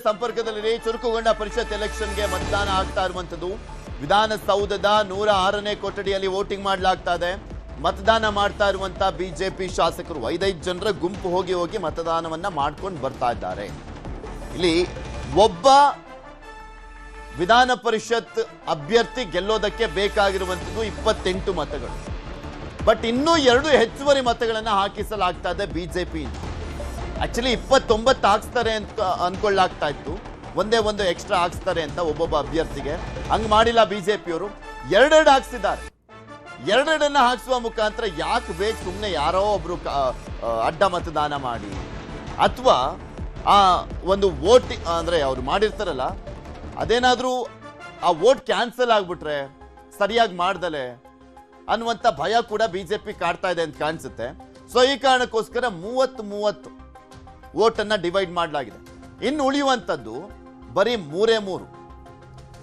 ಸಂಪರ್ಕದಲ್ಲಿ ಚುರುಕುಗೊಂಡ ಪರಿಷತ್ ಎಲೆಕ್ಷನ್ಗೆ ಮತದಾನ ಆಗ್ತಾ ಇರುವಂತದ್ದು ವಿಧಾನಸೌಧದ 106ನೇ ಕೊಠಡಿಯಲ್ಲಿ ವೋಟಿಂಗ್ ಮಾಡಲಾಗ್ತಾ ಇದೆ. ಮತದಾನ ಮಾಡ್ತಾ ಇರುವಂತ ಬಿಜೆಪಿ ಶಾಸಕರು 5 ಜನರ ಗುಂಪು ಹೋಗಿ ಮತದಾನವನ್ನ ಮಾಡ್ಕೊಂಡು ಬರ್ತಾ ಇದ್ದಾರೆ. ಇಲ್ಲಿ ಒಬ್ಬ ವಿಧಾನ ಪರಿಷತ್ ಅಭ್ಯರ್ಥಿ ಗೆಲ್ಲೋದಕ್ಕೆ ಬೇಕಾಗಿರುವಂತದ್ದು 28 ಮತಗಳು. ಬಟ್ ಇನ್ನೂ 2 ಹೆಚ್ಚುವರಿ ಮತಗಳನ್ನ ಹಾಕಿಸಲಾಗ್ತಾ ಇದೆ ಬಿಜೆಪಿ. ಆಕ್ಚುಲಿ 29 ಹಾಕ್ಸ್ತಾರೆ ಅಂತ ಅನ್ಕೊಳ್ಳಾಗ್ತಾ ಇತ್ತು, ಒಂದೇ ಒಂದು ಎಕ್ಸ್ಟ್ರಾ ಹಾಕ್ಸ್ತಾರೆ ಅಂತ ಒಬ್ಬೊಬ್ಬ ಅಭ್ಯರ್ಥಿಗೆ. ಹಂಗ್ ಮಾಡಿಲ್ಲ ಬಿಜೆಪಿಯವರು, 2 ಹಾಕ್ಸಿದ್ದಾರೆ. 2 ಹಾಕಿಸುವ ಮುಖಾಂತರ ಯಾಕೆ ಬೇಕು ಸುಮ್ಮನೆ ಯಾರೋ ಒಬ್ರು ಅಡ್ಡ ಮತದಾನ ಮಾಡಿ, ಅಥವಾ ಆ ಒಂದು ವೋಟ್ ಅಂದ್ರೆ ಅವ್ರು ಮಾಡಿರ್ತಾರಲ್ಲ ಅದೇನಾದ್ರೂ ಆ ವೋಟ್ ಕ್ಯಾನ್ಸಲ್ ಆಗ್ಬಿಟ್ರೆ ಸರಿಯಾಗಿ ಮಾಡ್ದಲೆ ಅನ್ನುವಂಥ ಭಯ ಕೂಡ ಬಿಜೆಪಿ ಕಾಡ್ತಾ ಇದೆ ಅಂತ ಕಾಣಿಸುತ್ತೆ. ಸೊ ಈ ಕಾರಣಕ್ಕೋಸ್ಕರ 30 ವೋಟನ್ನು ಡಿವೈಡ್ ಮಾಡಲಾಗಿದೆ. ಇನ್ನು ಉಳಿಯುವಂಥದ್ದು ಬರೀ 3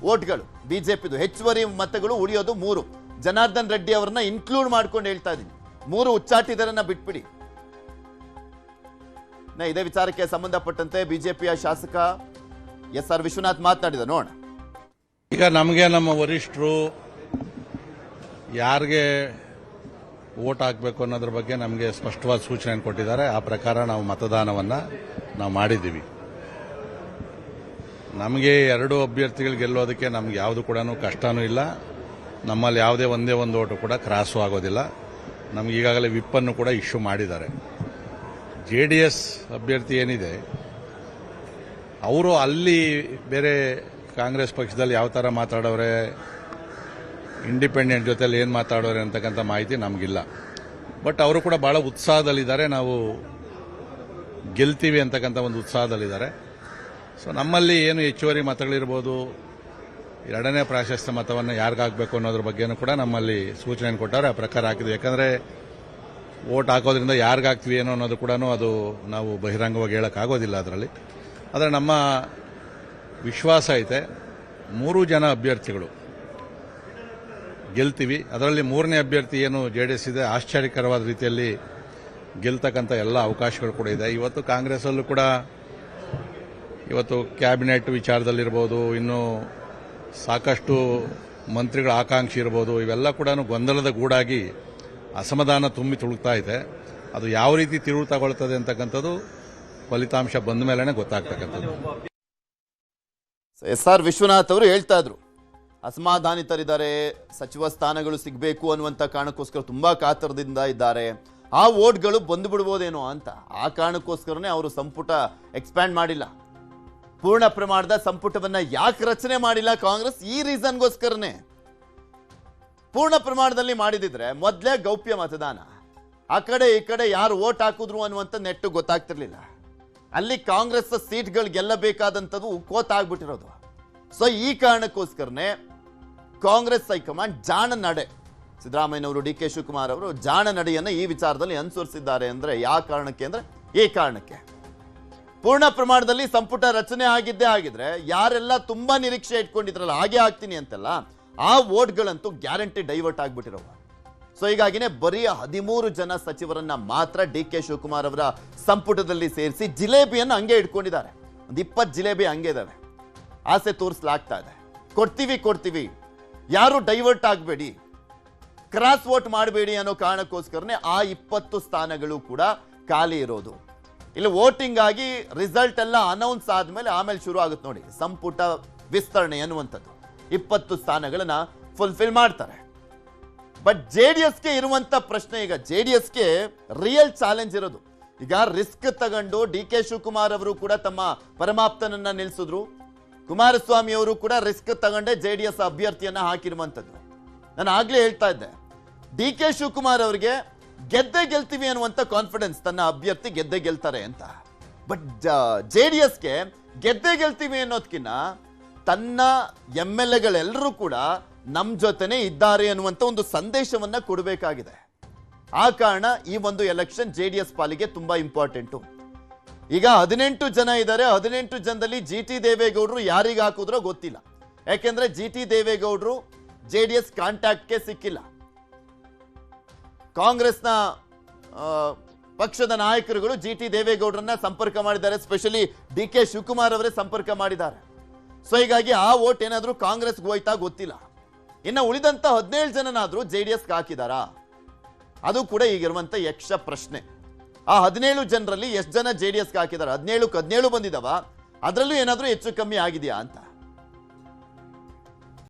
ವೋಟ್ಗಳು ಬಿಜೆಪಿದು. ಹೆಚ್ಚುವರಿ ಮತಗಳು ಉಳಿಯೋದು 3. ಜನಾರ್ದನ್ ರೆಡ್ಡಿ ಅವರನ್ನ ಇನ್ಕ್ಲೂಡ್ ಮಾಡ್ಕೊಂಡು ಹೇಳ್ತಾ ಇದ್ದೀನಿ, 3 ಉಚ್ಚಾಟಿತರನ್ನ ಬಿಟ್ಬಿಡಿ. ಇದೇ ವಿಚಾರಕ್ಕೆ ಸಂಬಂಧಪಟ್ಟಂತೆ ಬಿಜೆಪಿಯ ಶಾಸಕ ಎಸ್.ಆರ್. ವಿಶ್ವನಾಥ್ ಮಾತನಾಡಿದ ನೋಡೋಣ. ಈಗ ನಮಗೆ ನಮ್ಮ ವರಿಷ್ಠರು ಯಾರಿಗೆ ವೋಟ್ ಹಾಕಬೇಕು ಅನ್ನೋದ್ರ ಬಗ್ಗೆ ನಮಗೆ ಸ್ಪಷ್ಟವಾದ ಸೂಚನೆ ಕೊಟ್ಟಿದ್ದಾರೆ. ಆ ಪ್ರಕಾರ ನಾವು ಮತದಾನವನ್ನು ನಾವು ಮಾಡಿದ್ದೀವಿ. ನಮಗೆ 2 ಅಭ್ಯರ್ಥಿಗಳು ಗೆಲ್ಲೋದಕ್ಕೆ ನಮ್ಗೆ ಯಾವುದು ಕೂಡ ಕಷ್ಟನೂ ಇಲ್ಲ. ನಮ್ಮಲ್ಲಿ ಯಾವುದೇ ಒಂದೇ ಒಂದು ಓಟು ಕೂಡ ಕ್ರಾಸು ಆಗೋದಿಲ್ಲ. ನಮ್ಗೆ ಈಗಾಗಲೇ ವಿಪ್ಪನ್ನು ಕೂಡ ಇಶ್ಯೂ ಮಾಡಿದ್ದಾರೆ. JDS ಅಭ್ಯರ್ಥಿ ಏನಿದೆ ಅವರು ಅಲ್ಲಿ ಬೇರೆ ಕಾಂಗ್ರೆಸ್ ಪಕ್ಷದಲ್ಲಿ ಯಾವ ಥರ ಮಾತಾಡೋರೆ, ಇಂಡಿಪೆಂಡೆಂಟ್ ಜೊತೆಲಿ ಏನು ಮಾತಾಡೋರೆ ಅಂತಕ್ಕಂಥ ಮಾಹಿತಿ ನಮಗಿಲ್ಲ. ಬಟ್ ಅವರು ಕೂಡ ಭಾಳ ಉತ್ಸಾಹದಲ್ಲಿದ್ದಾರೆ, ನಾವು ಗೆಲ್ತೀವಿ ಅಂತಕ್ಕಂಥ ಒಂದು ಉತ್ಸಾಹದಲ್ಲಿದ್ದಾರೆ. ಸೊ ನಮ್ಮಲ್ಲಿ ಏನು ಹೆಚ್ಚುವರಿ ಮತಗಳಿರ್ಬೋದು, 2ನೇ ಪ್ರಾಶಸ್ತ್ಯ ಮತವನ್ನು ಯಾರಿಗಾಗಬೇಕು ಅನ್ನೋದ್ರ ಬಗ್ಗೆನೂ ಕೂಡ ನಮ್ಮಲ್ಲಿ ಸೂಚನೆ ಕೊಟ್ಟವ್ರೆ. ಆ ಪ್ರಕಾರ ಹಾಕಿದ್ವಿ. ಯಾಕಂದರೆ ವೋಟ್ ಹಾಕೋದ್ರಿಂದ ಯಾರಿಗಾಗ್ತೀವಿ ಏನೋ ಅನ್ನೋದು ಕೂಡ ಅದು ನಾವು ಬಹಿರಂಗವಾಗಿ ಹೇಳೋಕ್ಕಾಗೋದಿಲ್ಲ ಅದರಲ್ಲಿ. ಆದರೆ ನಮ್ಮ ವಿಶ್ವಾಸ ಐತೆ 3 ಜನ ಅಭ್ಯರ್ಥಿಗಳು ಗೆಲ್ತೀವಿ. ಅದರಲ್ಲಿ 3ನೇ ಅಭ್ಯರ್ಥಿ ಏನು JDS ಇದೆ, ಆಶ್ಚರ್ಯಕರವಾದ ರೀತಿಯಲ್ಲಿ ಗೆಲ್ತಕ್ಕಂಥ ಎಲ್ಲ ಅವಕಾಶಗಳು ಕೂಡ ಇದೆ. ಇವತ್ತು ಕಾಂಗ್ರೆಸ್ಸಲ್ಲೂ ಕೂಡ ಇವತ್ತು ಕ್ಯಾಬಿನೆಟ್ ವಿಚಾರದಲ್ಲಿರ್ಬೋದು, ಇನ್ನು ಸಾಕಷ್ಟು ಮಂತ್ರಿಗಳ ಆಕಾಂಕ್ಷಿ ಇರ್ಬೋದು, ಇವೆಲ್ಲ ಕೂಡ ಗೊಂದಲದ ಗೂಡಾಗಿ ಅಸಮಾಧಾನ ತುಂಬಿ ತುಳುಕ್ತಾ ಇದೆ. ಅದು ಯಾವ ರೀತಿ ತಿರುವು ತಗೊಳ್ತದೆ ಅಂತಕ್ಕಂಥದ್ದು ಫಲಿತಾಂಶ ಬಂದ ಮೇಲೆನೆ ಗೊತ್ತಾಗ್ತಕ್ಕಂಥದ್ದು. ಎಸ್.ಆರ್. ವಿಶ್ವನಾಥ್ ಅವರು ಹೇಳ್ತಾ ಇದ್ರು, ಅಸಮಾಧಾನಿತರಿದ್ದಾರೆ, ಸಚಿವ ಸ್ಥಾನಗಳು ಸಿಗಬೇಕು ಅನ್ನುವಂಥ ಕಾರಣಕ್ಕೋಸ್ಕರ ತುಂಬಾ ಕಾತರದಿಂದ ಇದ್ದಾರೆ, ಆ ವೋಟ್ಗಳು ಬಂದು ಬಿಡ್ಬೋದೇನೋ ಅಂತ. ಆ ಕಾರಣಕ್ಕೋಸ್ಕರನೇ ಅವರು ಸಂಪುಟ ಎಕ್ಸ್ಪ್ಯಾಂಡ್ ಮಾಡಿಲ್ಲ, ಪೂರ್ಣ ಪ್ರಮಾಣದ ಸಂಪುಟವನ್ನ ಯಾಕೆ ರಚನೆ ಮಾಡಿಲ್ಲ ಕಾಂಗ್ರೆಸ್? ಈ ರೀಸನ್ಗೋಸ್ಕರನೇ. ಪೂರ್ಣ ಪ್ರಮಾಣದಲ್ಲಿ ಮಾಡಿದಿದ್ರೆ ಮೊದಲೇ ಗೌಪ್ಯ ಮತದಾನ, ಆ ಕಡೆ ಈ ಕಡೆ ಯಾರು ವೋಟ್ ಹಾಕಿದ್ರು ಅನ್ನುವಂಥ ನೆಟ್ಟು ಗೊತ್ತಾಗ್ತಿರ್ಲಿಲ್ಲ. ಅಲ್ಲಿ ಕಾಂಗ್ರೆಸ್ ಸೀಟ್ಗಳು ಗೆಲ್ಲಬೇಕಾದಂಥದ್ದು ಕೋತಾಗ್ಬಿಟ್ಟಿರೋದು. ಸೊ ಈ ಕಾರಣಕ್ಕೋಸ್ಕರನೇ ಕಾಂಗ್ರೆಸ್ ಹೈಕಮಾಂಡ್ ಜಾಣ ನಡೆ, ಸಿದ್ದರಾಮಯ್ಯನವರು, DK ಶಿವಕುಮಾರ್ ಅವರು ಜಾಣ ನಡೆಯನ್ನು ಈ ವಿಚಾರದಲ್ಲಿ ಅನುಸರಿಸಿದ್ದಾರೆ. ಅಂದ್ರೆ ಯಾವ ಕಾರಣಕ್ಕೆ ಅಂದ್ರೆ ಈ ಕಾರಣಕ್ಕೆ ಪೂರ್ಣ ಪ್ರಮಾಣದಲ್ಲಿ ಸಂಪುಟ ರಚನೆ ಆಗಿದ್ದೇ ಆಗಿದ್ರೆ ಯಾರೆಲ್ಲ ತುಂಬಾ ನಿರೀಕ್ಷೆ ಇಟ್ಕೊಂಡಿದ್ರಲ್ಲ ಹಾಗೆ ಆಗ್ತೀನಿ ಅಂತೆಲ್ಲ, ಆ ವೋಟ್ಗಳಂತೂ ಗ್ಯಾರಂಟಿ ಡೈವರ್ಟ್ ಆಗ್ಬಿಟ್ಟಿರೋ. ಸೊ ಹೀಗಾಗಿನೇ ಬರೀ 13 ಜನ ಸಚಿವರನ್ನ ಮಾತ್ರ DK ಶಿವಕುಮಾರ್ ಅವರ ಸಂಪುಟದಲ್ಲಿ ಸೇರಿಸಿ ಜಿಲೇಬಿಯನ್ನು ಹಂಗೆ ಇಟ್ಕೊಂಡಿದ್ದಾರೆ. ಒಂದು 20 ಜಿಲೇಬಿ ಹಂಗೆ ಇದಾವೆ, ಆಸೆ ತೋರಿಸಲಾಗ್ತಾ ಇದೆ. ಕೊಡ್ತೀವಿ, ಯಾರು ಡೈವರ್ಟ್ ಆಗಬೇಡಿ, ಕ್ರಾಸ್ ವೋಟ್ ಮಾಡಬೇಡಿ ಅನ್ನೋ ಕಾರಣಕ್ಕೋಸ್ಕರನೇ ಆ 20 ಸ್ಥಾನಗಳು ಕೂಡ ಖಾಲಿ ಇರೋದು. ಇಲ್ಲಿ ವೋಟಿಂಗ್ ಆಗಿ ರಿಸಲ್ಟ್ ಎಲ್ಲ ಅನೌನ್ಸ್ ಆದ್ಮೇಲೆ ಆಮೇಲೆ ಶುರು ಆಗುತ್ತೆ ನೋಡಿ ಸಂಪುಟ ವಿಸ್ತರಣೆ ಅನ್ನುವಂಥದ್ದು. 20 ಸ್ಥಾನಗಳನ್ನ ಫುಲ್ಫಿಲ್ ಮಾಡ್ತಾರೆ. ಬಟ್ JDSಗೆ ಇರುವಂತ ಪ್ರಶ್ನೆ, ಈಗ JDSಗೆ ರಿಯಲ್ ಚಾಲೆಂಜ್ ಇರೋದು, ಈಗ ರಿಸ್ಕ್ ತಗೊಂಡು DK ಶಿವಕುಮಾರ್ ಅವರು ಕೂಡ ತಮ್ಮ ಪರಮಾಪ್ತನನ್ನ ನಿಲ್ಲಿಸಿದ್ರು, ಕುಮಾರಸ್ವಾಮಿ ಅವರು ಕೂಡ ರಿಸ್ಕ್ ತಗೊಂಡೆ JDS ಅಭ್ಯರ್ಥಿಯನ್ನ ಹಾಕಿರುವಂಥದ್ದು. ನಾನು ಆಗ್ಲೇ ಹೇಳ್ತಾ ಇದ್ದೆ, DK ಶಿವಕುಮಾರ್ ಅವರಿಗೆ ಗೆದ್ದೇ ಗೆಲ್ತೀವಿ ಅನ್ನುವಂಥ ಕಾನ್ಫಿಡೆನ್ಸ್, ತನ್ನ ಅಭ್ಯರ್ಥಿ ಗೆದ್ದೇ ಗೆಲ್ತಾರೆ ಅಂತ. ಬಟ್ JDSಗೆ ಗೆದ್ದೇ ಗೆಲ್ತೀವಿ ಅನ್ನೋದಕ್ಕಿಂತ ತನ್ನ MLAಗಳೆಲ್ಲರೂ ಕೂಡ ನಮ್ಮ ಜೊತೆನೇ ಇದ್ದಾರೆ ಅನ್ನುವಂಥ ಒಂದು ಸಂದೇಶವನ್ನ ಕೊಡಬೇಕಾಗಿದೆ. ಆ ಕಾರಣ ಈ ಒಂದು ಎಲೆಕ್ಷನ್ JDS ಪಾಲಿಗೆ ತುಂಬಾ ಇಂಪಾರ್ಟೆಂಟು. ಈಗ 18 ಜನ ಇದ್ದಾರೆ, 18 ಜನದಲ್ಲಿ GT ದೇವೇಗೌಡರು ಯಾರಿಗೆ ಹಾಕಿದ್ರೋ ಗೊತ್ತಿಲ್ಲ. ಯಾಕೆಂದ್ರೆ GT ದೇವೇಗೌಡರು JDS ಕಾಂಟ್ಯಾಕ್ಟ್ಗೆ ಸಿಕ್ಕಿಲ್ಲ. ಕಾಂಗ್ರೆಸ್ನ ಪಕ್ಷದ ನಾಯಕರುಗಳು GT ದೇವೇಗೌಡರನ್ನ ಸಂಪರ್ಕ ಮಾಡಿದ್ದಾರೆ. ಸ್ಪೆಷಲಿ DK ಶಿವಕುಮಾರ್ ಅವರೇ ಸಂಪರ್ಕ ಮಾಡಿದ್ದಾರೆ. ಸೊ ಹೀಗಾಗಿ ಆ ವೋಟ್ ಏನಾದ್ರೂ ಕಾಂಗ್ರೆಸ್ಗೆ ಹೋಯ್ತಾ ಗೊತ್ತಿಲ್ಲ. ಇನ್ನು ಉಳಿದಂತ 17 ಜನನಾದ್ರೂ JDS ಹಾಕಿದಾರಾ? ಅದು ಕೂಡ ಈಗಿರುವಂತ ಯಕ್ಷ ಪ್ರಶ್ನೆ. ಆ 17 ಜನರಲ್ಲಿ ಎಷ್ಟು ಜನ JDS ಹಾಕಿದಾರೆ? 17 ಬಂದಿದಾವ, ಅದರಲ್ಲೂ ಏನಾದ್ರೂ ಹೆಚ್ಚು ಕಮ್ಮಿ ಆಗಿದೆಯಾ ಅಂತ.